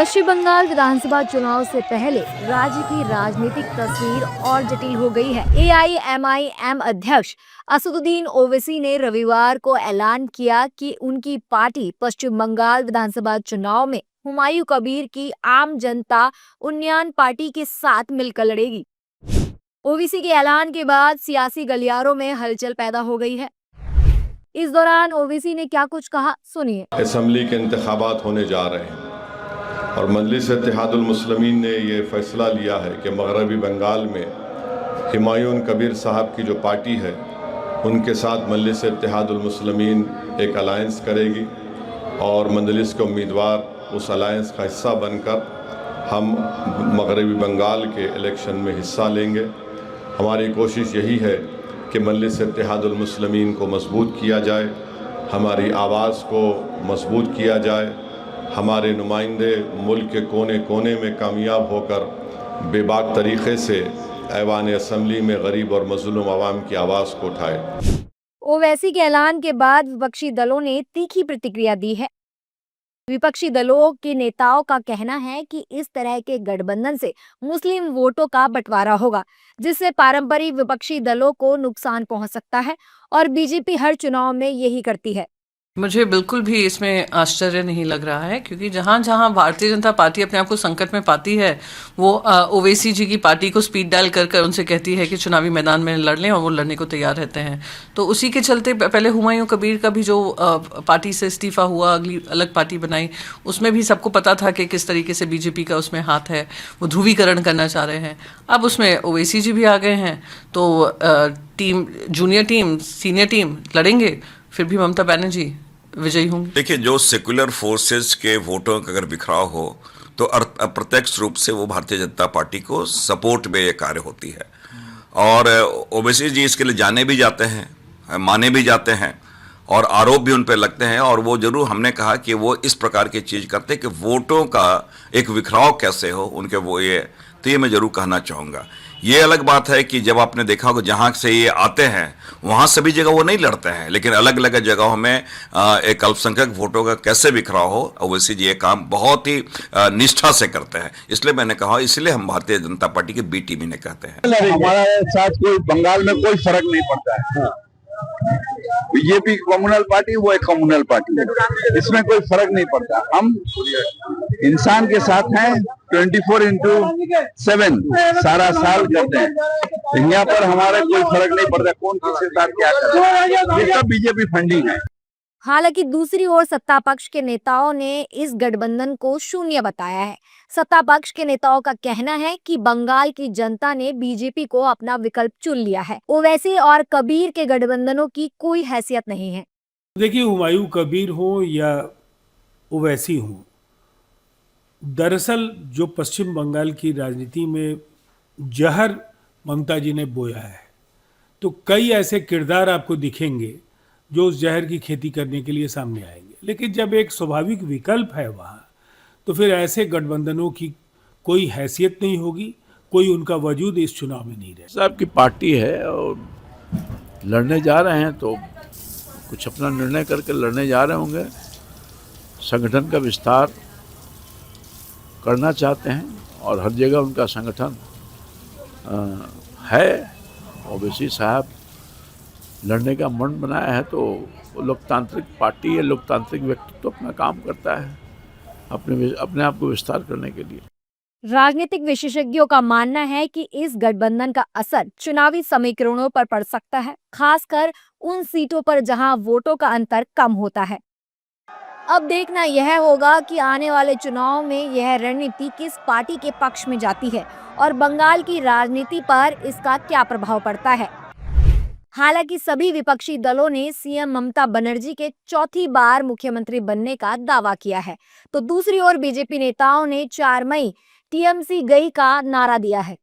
पश्चिम बंगाल विधानसभा चुनाव से पहले राज्य की राजनीतिक तस्वीर और जटिल हो गई है। एआईएमआईएम अध्यक्ष असदुद्दीन ओवैसी ने रविवार को ऐलान किया कि उनकी पार्टी पश्चिम बंगाल विधानसभा चुनाव में हुमायूं कबीर की आम जनता उन्नयन पार्टी के साथ मिलकर लड़ेगी। ओवैसी के ऐलान के बाद सियासी गलियारों में हलचल पैदा हो गई है। इस दौरान ओवैसी ने क्या कुछ कहा, सुनिए। असेंबली के इंतखाबात होने जा रहे हैं और मजलिस-ए-इत्तेहादुल मुस्लिमीन ने ये फैसला लिया है कि मगरबी बंगाल में हुमायूं कबीर साहब की जो पार्टी है उनके साथ मजलिस-ए-इत्तेहादुल मुस्लिमीन एक अलायंस करेगी और मजलिस के उम्मीदवार उस अलायंस का हिस्सा बनकर हम मगरबी बंगाल के इलेक्शन में हिस्सा लेंगे। हमारी कोशिश यही है कि मजलिस-ए-इत्तेहादुल मुस्लिमीन को मजबूत किया जाए, हमारी आवाज़ को मजबूत किया जाए, हमारे नुमाइंदे मुल्क के कोने कोने में कामयाब होकर बेबाक तरीक़े से ऐवान असेंबली में गरीब और मज़लूम आवाम की आवाज़ को उठाए। ओवैसी के ऐलान के बाद विपक्षी दलों ने तीखी प्रतिक्रिया दी है। विपक्षी दलों के नेताओं का कहना है कि इस तरह के गठबंधन से मुस्लिम वोटों का बंटवारा होगा, जिससे पारंपरिक विपक्षी दलों को नुकसान पहुंच सकता है और बीजेपी हर चुनाव में यही करती है। मुझे बिल्कुल भी इसमें आश्चर्य नहीं लग रहा है, क्योंकि जहाँ जहाँ भारतीय जनता पार्टी अपने आप को संकट में पाती है वो ओवैसी जी की पार्टी को स्पीड डायल कर कर उनसे कहती है कि चुनावी मैदान में लड़ लें, और वो लड़ने को तैयार रहते हैं। तो उसी के चलते पहले हुमायूं कबीर का भी जो पार्टी से इस्तीफा हुआ, अगली अलग पार्टी बनाई, उसमें भी सबको पता था कि किस तरीके से बीजेपी का उसमें हाथ है, वो ध्रुवीकरण करना चाह रहे हैं। अब उसमें ओवैसी जी भी आ गए हैं, तो team, junior team, senior team लड़ेंगे, फिर भी ममता बनर्जी विजयी होंगे। देखिए, जो सेकुलर फोर्सेस के वोटों का अगर बिखराव हो तो अप्रत्यक्ष रूप से वो भारतीय जनता पार्टी को सपोर्ट में ये कार्य होती है। और ओवैसी जी इसके लिए जाने भी जाते हैं, माने भी जाते हैं और आरोप भी उन पर लगते हैं। और वो जरूर, हमने कहा कि वो इस प्रकार की चीज़ करते कि वोटों का एक बिखराव कैसे हो उनके, वो ये, तो ये मैं जरूर कहना चाहूँगा। ये अलग बात है कि जब आपने देखा होगा जहाँ से ये आते हैं वहाँ सभी जगह वो नहीं लड़ते हैं, लेकिन अलग अलग जगहों में एक अल्पसंख्यक वोटों का कैसे बिखराव हो, ओवैसी जी ये काम बहुत ही निष्ठा से करते हैं। इसलिए मैंने कहा, इसलिए हम भारतीय जनता पार्टी के बी टीम इन्हें कहते हैं। हमारा साथ कोई बंगाल में कोई फर्क नहीं पड़ता है। बीजेपी कम्युनल पार्टी, वो एक कम्युनल पार्टी है, इसमें कोई फर्क नहीं पड़ता। हम इंसान के साथ हैं, 24/7 सारा साल करते हैं। यहाँ पर हमारा कोई फर्क नहीं पड़ता कौन किसके साथ क्या कर रहा है, ये सब बीजेपी फंडिंग है। हालांकि दूसरी ओर सत्ता पक्ष के नेताओं ने इस गठबंधन को शून्य बताया है। सत्ता पक्ष के नेताओं का कहना है कि बंगाल की जनता ने बीजेपी को अपना विकल्प चुन लिया है। ओवैसी और कबीर के गठबंधनों की कोई हैसियत नहीं है। देखिए, हुमायूं कबीर हो या ओवैसी हो, दरअसल जो पश्चिम बंगाल की राजनीति में जहर ममता जी ने बोया है, तो कई ऐसे किरदार आपको दिखेंगे जो उस जहर की खेती करने के लिए सामने आएंगे। लेकिन जब एक स्वाभाविक विकल्प है वहाँ, तो फिर ऐसे गठबंधनों की कोई हैसियत नहीं होगी, कोई उनका वजूद इस चुनाव में नहीं रहेगा। साहब की पार्टी है और लड़ने जा रहे हैं तो कुछ अपना निर्णय करके लड़ने जा रहे होंगे। संगठन का विस्तार करना चाहते हैं और हर जगह उनका संगठन है। ओवैसी साहब लड़ने का मन बनाया है, तो वो लोकतांत्रिक पार्टी है, लोकतांत्रिक व्यक्तित्व तो अपना काम करता है अपने आप को विस्तार करने के लिए। राजनीतिक विशेषज्ञों का मानना है कि इस गठबंधन का असर चुनावी समीकरणों पर पड़ सकता है, खासकर उन सीटों पर जहां वोटों का अंतर कम होता है। अब देखना यह होगा कि आने वाले चुनाव में यह रणनीति किस पार्टी के पक्ष में जाती है और बंगाल की राजनीति पर इसका क्या प्रभाव पड़ता है। हालांकि सभी विपक्षी दलों ने सीएम ममता बनर्जी के चौथी बार मुख्यमंत्री बनने का दावा किया है, तो दूसरी ओर बीजेपी नेताओं ने 4 मई टीएमसी गई का नारा दिया है।